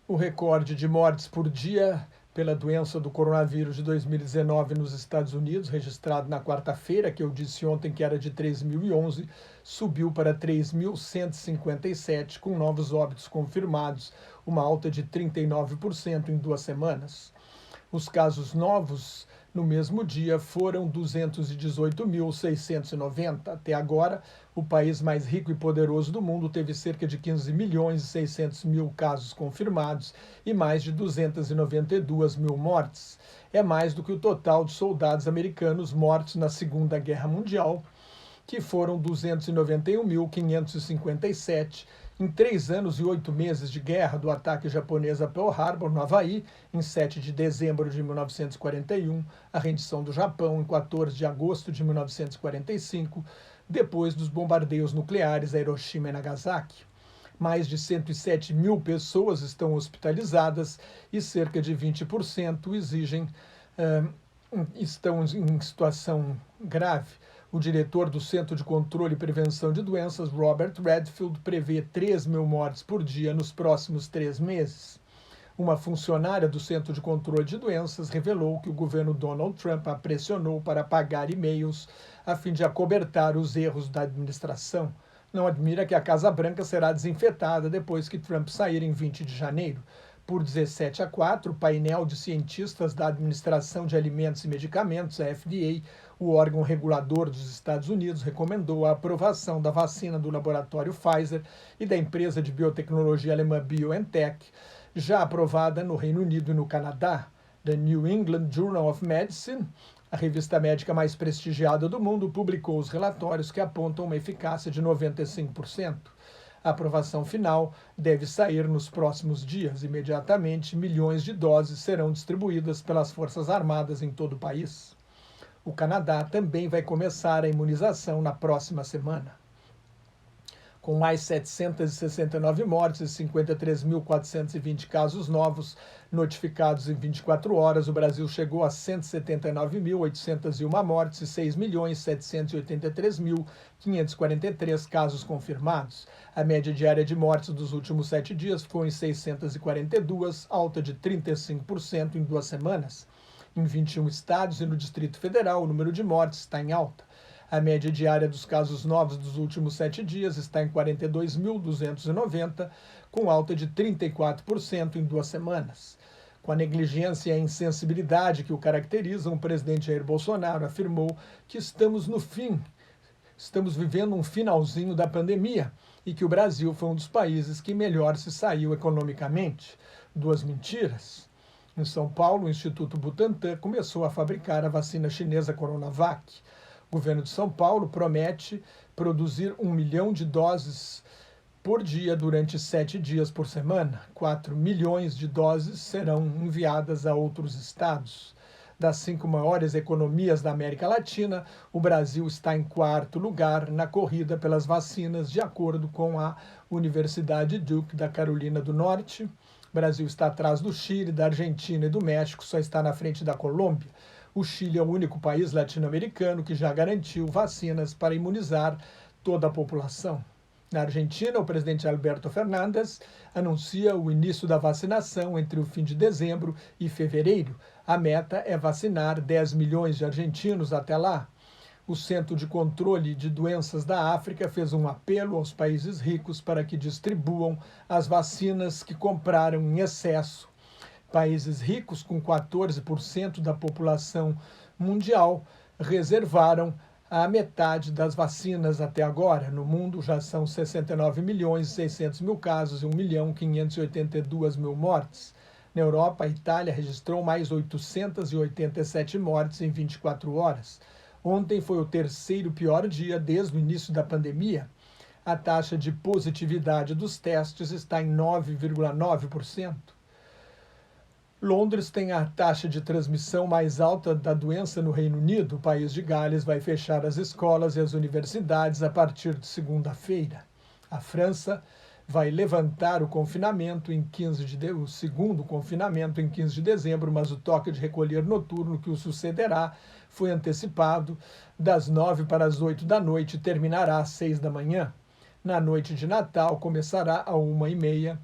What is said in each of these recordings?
O recorde de mortes por dia pela doença do coronavírus de 2019 nos Estados Unidos, registrado na quarta-feira, que eu disse ontem que era de 3.011, subiu para 3.157, com novos óbitos confirmados, uma alta de 39% em 2 semanas. Os casos novos no mesmo dia foram 218.690. Até agora, o país mais rico e poderoso do mundo teve cerca de 15 milhões e 600 mil casos confirmados e mais de 292 mil mortes. É mais do que o total de soldados americanos mortos na Segunda Guerra Mundial, que foram 291.557 em 3 anos e 8 meses de guerra do ataque japonês a Pearl Harbor, no Havaí, em 7 de dezembro de 1941, a rendição do Japão em 14 de agosto de 1945, depois dos bombardeios nucleares a Hiroshima e Nagasaki. Mais de 107 mil pessoas estão hospitalizadas e cerca de 20% estão em situação grave. O diretor do Centro de Controle e Prevenção de Doenças, Robert Redfield, prevê 3.000 mortes por dia nos próximos 3 meses. Uma funcionária do Centro de Controle de Doenças revelou que o governo Donald Trump a pressionou para apagar e-mails a fim de acobertar os erros da administração. Não admira que a Casa Branca será desinfetada depois que Trump sair em 20 de janeiro. Por 17-4, o painel de cientistas da Administração de Alimentos e Medicamentos, a FDA, o órgão regulador dos Estados Unidos, recomendou a aprovação da vacina do laboratório Pfizer e da empresa de biotecnologia alemã BioNTech, já aprovada no Reino Unido e no Canadá. The New England Journal of Medicine, a revista médica mais prestigiada do mundo, publicou os relatórios que apontam uma eficácia de 95%. A aprovação final deve sair nos próximos dias. Imediatamente, milhões de doses serão distribuídas pelas Forças Armadas em todo o país. O Canadá também vai começar a imunização na próxima semana. Com mais 769 mortes e 53.420 casos novos notificados em 24 horas, o Brasil chegou a 179.801 mortes e 6.783.543 casos confirmados. A média diária de mortes dos últimos 7 dias foi em 642, alta de 35% em 2 semanas. Em 21 estados e no Distrito Federal, o número de mortes está em alta. A média diária dos casos novos dos últimos 7 dias está em 42.290, com alta de 34% em 2 semanas. Com a negligência e a insensibilidade que o caracterizam, o presidente Jair Bolsonaro afirmou que estamos vivendo um finalzinho da pandemia e que o Brasil foi um dos países que melhor se saiu economicamente. 2 mentiras. Em São Paulo, o Instituto Butantan começou a fabricar a vacina chinesa Coronavac. O governo de São Paulo promete produzir 1 milhão de doses por dia durante 7 dias por semana. 4 milhões de doses serão enviadas a outros estados. Das 5 maiores economias da América Latina, o Brasil está em 4º lugar na corrida pelas vacinas, de acordo com a Universidade Duke da Carolina do Norte. O Brasil está atrás do Chile, da Argentina e do México, só está na frente da Colômbia. O Chile é o único país latino-americano que já garantiu vacinas para imunizar toda a população. Na Argentina, o presidente Alberto Fernandes anuncia o início da vacinação entre o fim de dezembro e fevereiro. A meta é vacinar 10 milhões de argentinos até lá. O Centro de Controle de Doenças da África fez um apelo aos países ricos para que distribuam as vacinas que compraram em excesso. Países ricos, com 14% da população mundial, reservaram a metade das vacinas até agora. No mundo já são 69 milhões e 600 mil casos e 1.582.000 mortes. Na Europa, a Itália registrou mais 887 mortes em 24 horas. Ontem foi o terceiro pior dia desde o início da pandemia. A taxa de positividade dos testes está em 9,9%. Londres tem a taxa de transmissão mais alta da doença no Reino Unido. O país de Gales vai fechar as escolas e as universidades a partir de segunda-feira. A França vai levantar o confinamento o segundo confinamento em 15 de dezembro, mas o toque de recolher noturno que o sucederá foi antecipado das 9 para as 8 da noite e terminará às 6 da manhã. Na noite de Natal, começará às 1h30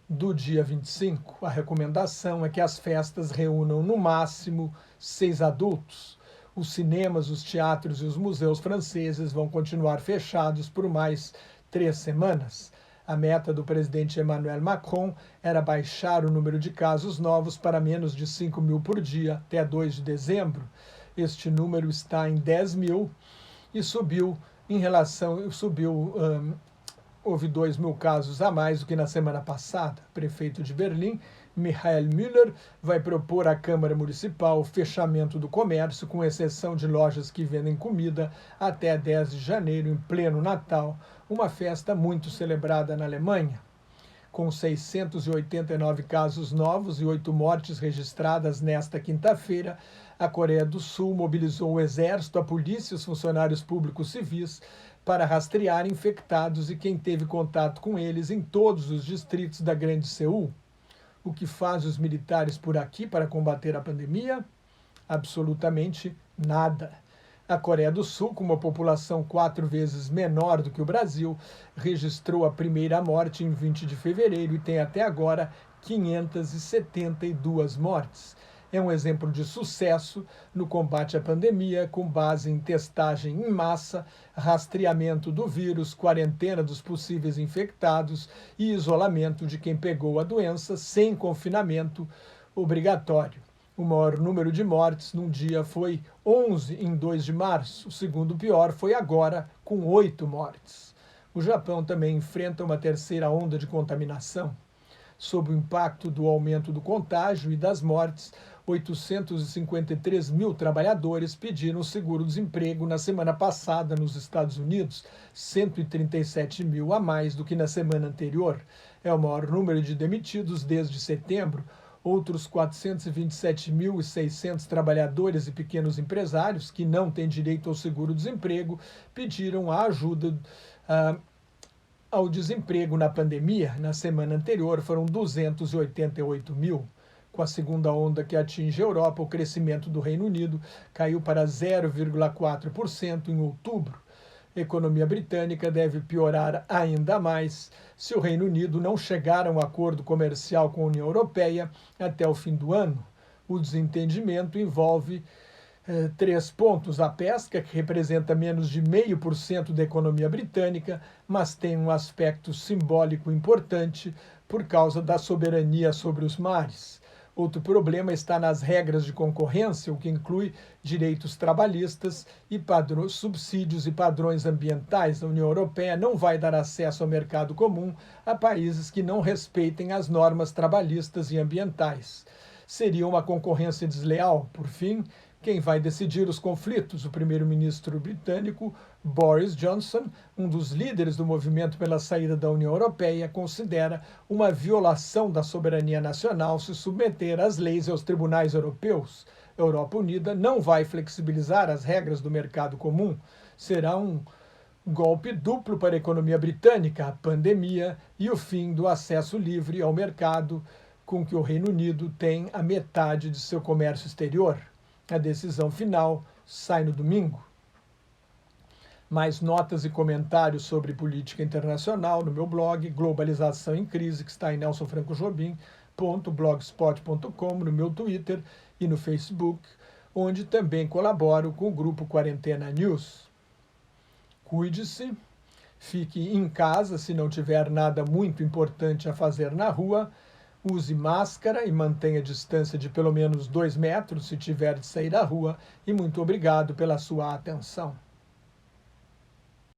do dia 25. A recomendação é que as festas reúnam no máximo 6 adultos. Os cinemas, os teatros e os museus franceses vão continuar fechados por mais 3 semanas. A meta do presidente Emmanuel Macron era baixar o número de casos novos para menos de 5 mil por dia até 2 de dezembro. Este número está em 10 mil e houve 2 mil casos a mais do que na semana passada. O prefeito de Berlim, Michael Müller, vai propor à Câmara Municipal o fechamento do comércio, com exceção de lojas que vendem comida, até 10 de janeiro, em pleno Natal, uma festa muito celebrada na Alemanha. Com 689 casos novos e 8 mortes registradas nesta quinta-feira, a Coreia do Sul mobilizou o exército, a polícia e os funcionários públicos civis para rastrear infectados e quem teve contato com eles em todos os distritos da Grande Seul. O que fazem os militares por aqui para combater a pandemia? Absolutamente nada. A Coreia do Sul, com uma população 4 vezes menor do que o Brasil, registrou a primeira morte em 20 de fevereiro e tem até agora 572 mortes. É um exemplo de sucesso no combate à pandemia, com base em testagem em massa, rastreamento do vírus, quarentena dos possíveis infectados e isolamento de quem pegou a doença sem confinamento obrigatório. O maior número de mortes num dia foi 11 em 2 de março. O segundo pior foi agora, com 8 mortes. O Japão também enfrenta uma terceira onda de contaminação. Sob o impacto do aumento do contágio e das mortes, 853 mil trabalhadores pediram seguro-desemprego na semana passada nos Estados Unidos, 137 mil a mais do que na semana anterior. É o maior número de demitidos desde setembro. Outros 427.600 trabalhadores e pequenos empresários que não têm direito ao seguro-desemprego pediram a ajuda ao desemprego na pandemia. Na semana anterior foram 288 mil. Com a segunda onda que atinge a Europa, o crescimento do Reino Unido caiu para 0,4% em outubro. A economia britânica deve piorar ainda mais se o Reino Unido não chegar a um acordo comercial com a União Europeia até o fim do ano. O desentendimento envolve 3 pontos. A pesca, que representa menos de 0,5% da economia britânica, mas tem um aspecto simbólico importante por causa da soberania sobre os mares. Outro problema está nas regras de concorrência, o que inclui direitos trabalhistas e subsídios e padrões ambientais. A União Europeia não vai dar acesso ao mercado comum a países que não respeitem as normas trabalhistas e ambientais. Seria uma concorrência desleal. Por fim, quem vai decidir os conflitos? O primeiro-ministro britânico Boris Johnson, um dos líderes do movimento pela saída da União Europeia, considera uma violação da soberania nacional se submeter às leis e aos tribunais europeus. A Europa Unida não vai flexibilizar as regras do mercado comum. Será um golpe duplo para a economia britânica, a pandemia e o fim do acesso livre ao mercado, com que o Reino Unido tem a metade de seu comércio exterior. A decisão final sai no domingo. Mais notas e comentários sobre política internacional no meu blog, Globalização em Crise, que está em nelsonfrancojobim.blogspot.com, no meu Twitter e no Facebook, onde também colaboro com o grupo Quarentena News. Cuide-se, fique em casa se não tiver nada muito importante a fazer na rua, use máscara e mantenha a distância de pelo menos 2 metros se tiver de sair da rua, e muito obrigado pela sua atenção.